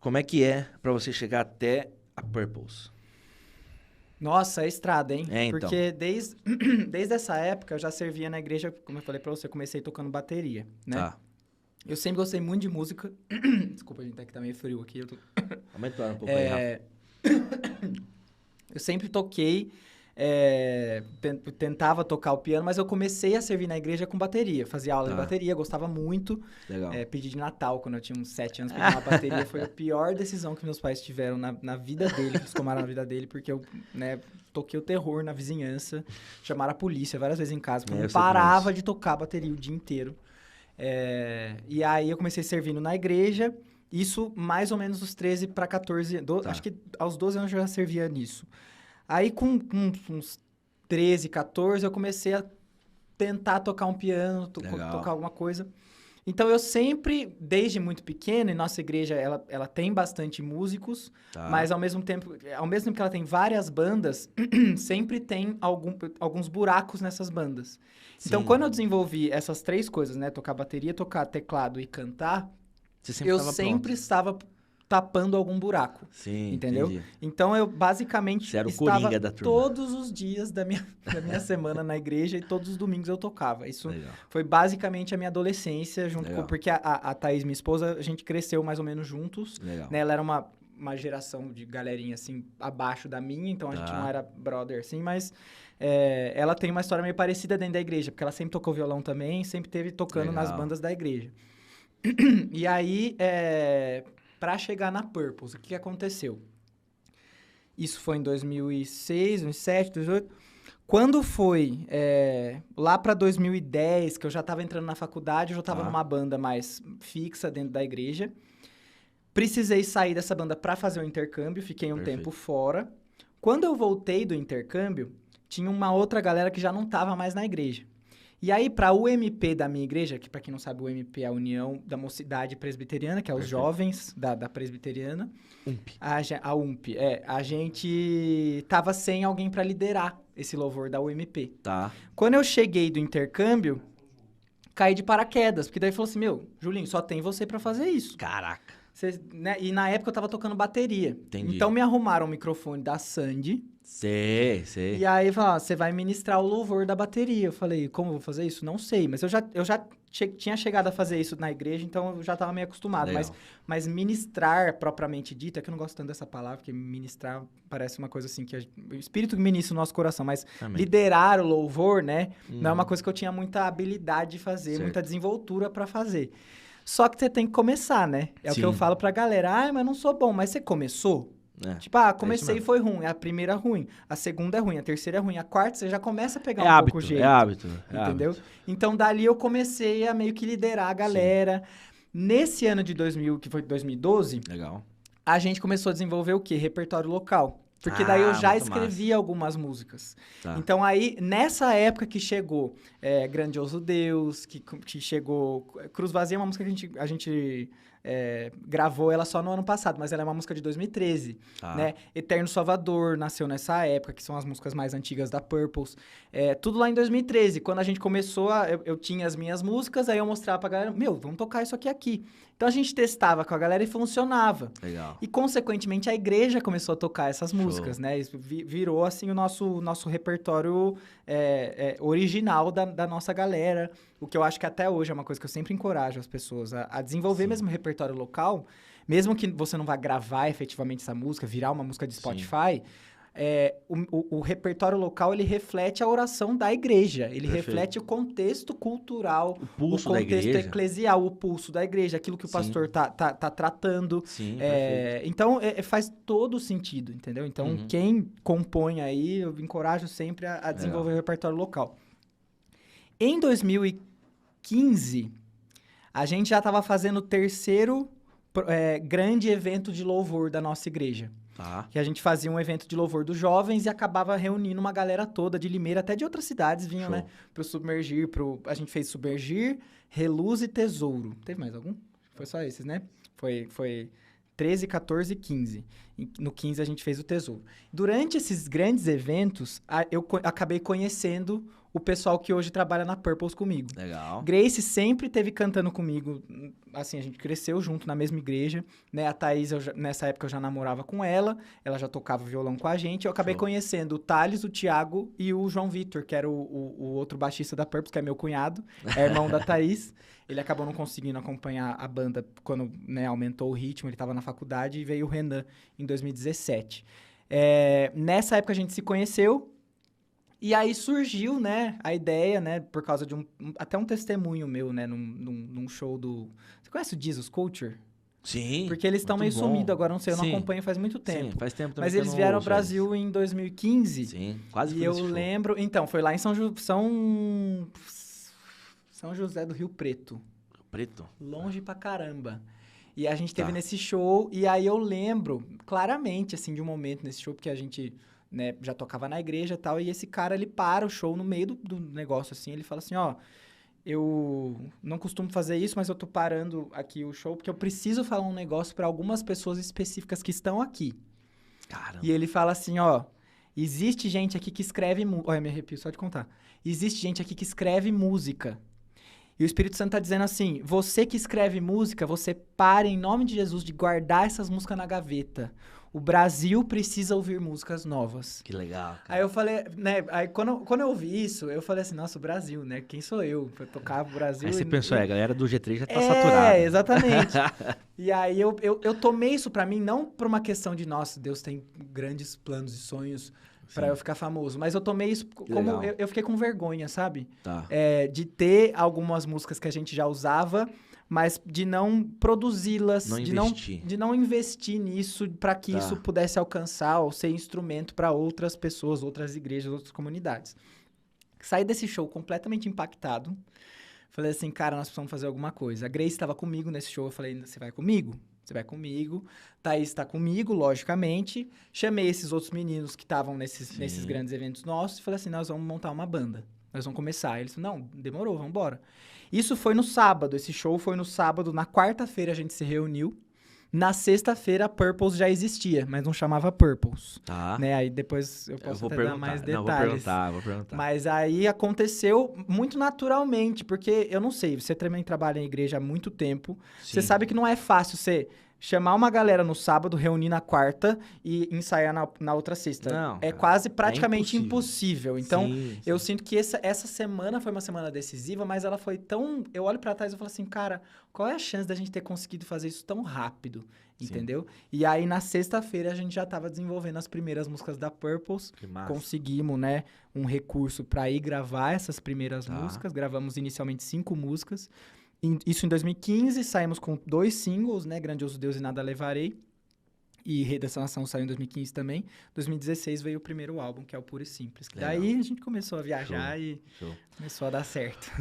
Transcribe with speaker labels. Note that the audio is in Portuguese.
Speaker 1: como é que é pra você chegar até a Purples?
Speaker 2: Nossa, é estrada, hein?
Speaker 1: É, então.
Speaker 2: Porque desde essa época eu já servia na igreja, como eu falei pra você, eu comecei tocando bateria, né?
Speaker 1: Tá.
Speaker 2: Eu sempre gostei muito de música. Desculpa, gente, é que tá meio frio aqui.
Speaker 1: Aumenta um pouco aí, Rafa.
Speaker 2: Eu sempre toquei, tentava tocar o piano, mas eu comecei a servir na igreja com bateria. Fazia aula de
Speaker 1: Tá.
Speaker 2: bateria, gostava muito.
Speaker 1: Legal.
Speaker 2: Pedi de Natal, quando eu tinha uns 7 anos, pedir uma bateria. Foi a pior decisão que meus pais tiveram na vida dele, que eles tomaram na vida dele, porque eu, né, toquei o terror na vizinhança. Chamaram a polícia várias vezes em casa, porque eu
Speaker 1: Eu
Speaker 2: não
Speaker 1: sei como é
Speaker 2: parava
Speaker 1: isso.
Speaker 2: de tocar bateria o dia inteiro. E aí eu comecei servindo na igreja, isso mais ou menos dos 13 para 14,
Speaker 1: Tá.
Speaker 2: acho que aos 12 anos eu já servia nisso. Aí com uns 13, 14 eu comecei a tentar tocar um piano,
Speaker 1: Legal.
Speaker 2: tocar alguma coisa. Então eu sempre, desde muito pequeno, e nossa igreja ela tem bastante músicos,
Speaker 1: Tá.
Speaker 2: mas ao mesmo tempo que ela tem várias bandas, sempre tem alguns buracos nessas bandas. Então,
Speaker 1: Sim.
Speaker 2: quando eu desenvolvi essas três coisas, né? Tocar bateria, tocar teclado e cantar,
Speaker 1: Você sempre
Speaker 2: eu
Speaker 1: tava
Speaker 2: sempre
Speaker 1: pronto.
Speaker 2: estava tapando algum buraco.
Speaker 1: Sim,
Speaker 2: Entendeu?
Speaker 1: entendi.
Speaker 2: Então, eu basicamente
Speaker 1: Você era o
Speaker 2: estava
Speaker 1: coringa da turma.
Speaker 2: todos os dias da minha semana na igreja e todos os domingos eu tocava. Isso
Speaker 1: Legal.
Speaker 2: foi basicamente a minha adolescência,
Speaker 1: Legal.
Speaker 2: porque a Thaís, minha esposa, a gente cresceu mais ou menos juntos.
Speaker 1: Legal.
Speaker 2: Né? Ela era uma geração de galerinha, assim, abaixo da minha, então a gente
Speaker 1: Tá.
Speaker 2: não era brother, assim, mas ela tem uma história meio parecida dentro da igreja, porque ela sempre tocou violão também, sempre teve tocando nas
Speaker 1: Legal.
Speaker 2: bandas da igreja. E aí, pra chegar na Purples, o que aconteceu? Isso foi em 2006, 2007, 2008. Quando foi lá pra 2010, que eu já tava entrando na faculdade, eu já tava
Speaker 1: Tá.
Speaker 2: numa banda mais fixa dentro da igreja. Precisei sair dessa banda pra fazer o intercâmbio, fiquei um
Speaker 1: Perfeito.
Speaker 2: tempo fora. Quando eu voltei do intercâmbio, tinha uma outra galera que já não tava mais na igreja. E aí, pra UMP da minha igreja, que pra quem não sabe, o UMP é a União da Mocidade Presbiteriana, que é os
Speaker 1: Perfeito.
Speaker 2: jovens da presbiteriana.
Speaker 1: Ump.
Speaker 2: A UMP, a gente tava sem alguém pra liderar esse louvor da UMP.
Speaker 1: Tá.
Speaker 2: Quando eu cheguei do intercâmbio, caí de paraquedas, porque daí falou assim, Julinho, só tem você pra fazer isso.
Speaker 1: Caraca.
Speaker 2: Né? E na época eu tava tocando bateria.
Speaker 1: Entendi.
Speaker 2: Então me arrumaram o microfone da Sandy.
Speaker 1: Sei.
Speaker 2: E aí falaram, você vai ministrar o louvor da bateria. Eu falei, como eu vou fazer isso? Não sei. Mas eu já tinha chegado a fazer isso na igreja, então eu já tava meio acostumado.
Speaker 1: Legal.
Speaker 2: Mas ministrar, propriamente dito, é que eu não gosto tanto dessa palavra, porque ministrar parece uma coisa assim, que o Espírito ministra o nosso coração, mas
Speaker 1: Amém.
Speaker 2: liderar o louvor, né? Não é uma coisa que eu tinha muita habilidade de fazer,
Speaker 1: Certo.
Speaker 2: muita desenvoltura pra fazer. Só que você tem que começar, né? É o
Speaker 1: Sim.
Speaker 2: que eu falo pra galera. Mas não sou bom. Mas você começou? Tipo, comecei e foi ruim. A primeira é ruim. A segunda é ruim. A terceira é ruim. A quarta você já começa a pegar um pouco o jeito.
Speaker 1: É hábito.
Speaker 2: Entendeu? Então, dali eu comecei a meio que liderar a galera. Nesse ano de 2000, que foi 2012,
Speaker 1: Legal.
Speaker 2: a gente começou a desenvolver o quê? Repertório local. Porque daí eu já
Speaker 1: muito
Speaker 2: escrevia algumas músicas.
Speaker 1: Tá.
Speaker 2: Então aí, nessa época que chegou Grandioso Deus, que chegou... Cruz Vazia é uma música que a gente gravou ela só no ano passado, mas ela é uma música de 2013,
Speaker 1: Tá.
Speaker 2: né? Eterno Salvador nasceu nessa época, que são as músicas mais antigas da Purples. Tudo lá em 2013. Quando a gente começou, eu tinha as minhas músicas, aí eu mostrava pra galera, vamos tocar isso aqui. Então a gente testava com a galera e funcionava.
Speaker 1: Legal.
Speaker 2: E, consequentemente, a igreja começou a tocar essas músicas,
Speaker 1: Show.
Speaker 2: né? Isso virou, assim, o nosso repertório original da nossa galera. O que eu acho que até hoje é uma coisa que eu sempre encorajo as pessoas a desenvolver
Speaker 1: Sim.
Speaker 2: mesmo o repertório local, mesmo que você não vá gravar efetivamente essa música, virar uma música de Spotify. O repertório local, ele reflete a oração da igreja. Ele
Speaker 1: Perfeito.
Speaker 2: reflete o contexto cultural,
Speaker 1: O pulso
Speaker 2: o
Speaker 1: da
Speaker 2: contexto
Speaker 1: igreja.
Speaker 2: eclesial, o pulso da igreja, aquilo que o
Speaker 1: Sim.
Speaker 2: pastor tá tratando.
Speaker 1: Sim, perfeito.
Speaker 2: Então, faz todo sentido, entendeu? Então, quem compõe aí, eu encorajo sempre a desenvolver o repertório local. Em 2015, a gente já estava fazendo o terceiro grande evento de louvor da nossa igreja.
Speaker 1: Tá.
Speaker 2: Que a gente fazia um evento de louvor dos jovens e acabava reunindo uma galera toda de Limeira, até de outras cidades vinham,
Speaker 1: Show.
Speaker 2: né? Pro Submergir, a gente fez Submergir, Reluz e Tesouro. Teve mais algum? Foi só esses, né? Foi 13, 14 e 15. No 15 a gente fez o Tesouro. Durante esses grandes eventos, eu acabei conhecendo o pessoal que hoje trabalha na Purples comigo.
Speaker 1: Legal.
Speaker 2: Grace sempre teve cantando comigo, assim, a gente cresceu junto na mesma igreja, né? A Thaís, nessa época eu já namorava com ela já tocava violão com a gente, eu acabei conhecendo o Thales, o Thiago e o João Vitor, que era o outro baixista da Purples, que é meu cunhado, é irmão da Thaís. Ele acabou não conseguindo acompanhar a banda quando, né, aumentou o ritmo, ele estava na faculdade, e veio o Renan em 2017. Nessa época a gente se conheceu, e aí surgiu, né, a ideia, né, por causa de até um testemunho meu, né, num show do... Você conhece o Jesus Culture?
Speaker 1: Sim.
Speaker 2: Porque eles estão meio sumidos agora, não sei, eu não acompanho faz muito tempo.
Speaker 1: Sim, faz tempo também.
Speaker 2: Mas eles vieram ao Brasil em 2015.
Speaker 1: Sim, quase
Speaker 2: e eu lembro... Então, foi lá em São José do Rio Preto.
Speaker 1: Preto?
Speaker 2: Longe pra caramba. E a gente teve nesse show, e aí eu lembro claramente, assim, de um momento nesse show, porque a gente... né, já tocava na igreja e tal, e esse cara, ele para o show no meio do negócio, assim, ele fala assim, ó, eu não costumo fazer isso, mas eu tô parando aqui o show, porque eu preciso falar um negócio para algumas pessoas específicas que estão aqui.
Speaker 1: Caramba.
Speaker 2: E ele fala assim, ó, existe gente aqui que escreve... Olha, me arrepio só de contar. Existe gente aqui que escreve música. E o Espírito Santo tá dizendo assim, você que escreve música, você pare em nome de Jesus de guardar essas músicas na gaveta. O Brasil precisa ouvir músicas novas.
Speaker 1: Que legal, cara.
Speaker 2: Aí eu falei, né, aí quando eu ouvi isso, eu falei assim, nossa, o Brasil, né, quem sou eu pra tocar o Brasil?
Speaker 1: Aí você pensou, a galera do G3 já tá saturada.
Speaker 2: É, exatamente. E aí eu tomei isso pra mim, não por uma questão de, nossa, Deus tem grandes planos e sonhos pra eu ficar famoso, mas eu tomei isso como, eu fiquei com vergonha, sabe?
Speaker 1: Tá.
Speaker 2: De ter algumas músicas que a gente já usava, mas de não produzi-las, de não investir nisso para que isso pudesse alcançar ou ser instrumento para outras pessoas, outras igrejas, outras comunidades. Saí desse show completamente impactado. Falei assim, cara, nós precisamos fazer alguma coisa. A Grace estava comigo nesse show, eu falei, você vai comigo? Você vai comigo. Thaís está comigo, logicamente. Chamei esses outros meninos que estavam nesses grandes eventos nossos e falei assim, nós vamos montar uma banda. Nós vamos começar. Eles falaram, não, demorou, vamos embora. Isso foi no sábado, esse show foi no sábado. Na quarta-feira a gente se reuniu. Na sexta-feira a Purples já existia, mas não chamava Purples.
Speaker 1: Tá.
Speaker 2: Né? Aí depois eu posso até dar mais detalhes.
Speaker 1: Não, vou perguntar.
Speaker 2: Mas aí aconteceu muito naturalmente, porque eu não sei, você também trabalha em igreja há muito tempo. Sim. Você sabe que não é fácil você chamar uma galera no sábado, reunir na quarta e ensaiar na outra sexta. Não, é quase praticamente impossível. Então, eu sinto que essa semana foi uma semana decisiva, mas ela foi tão... Eu olho pra trás e falo assim, cara, qual é a chance da gente ter conseguido fazer isso tão rápido? Entendeu? E aí, na sexta-feira, a gente já tava desenvolvendo as primeiras músicas da Purples. Conseguimos, né, um recurso pra ir gravar essas primeiras músicas. Gravamos inicialmente 5 músicas. Isso em 2015, saímos com 2 singles, né? Grandioso Deus e Nada Levarei. E Rei dessa Nação saiu em 2015 também. Em 2016 veio o primeiro álbum, que é o Puro e Simples. Daí a gente começou a viajar e começou a dar certo.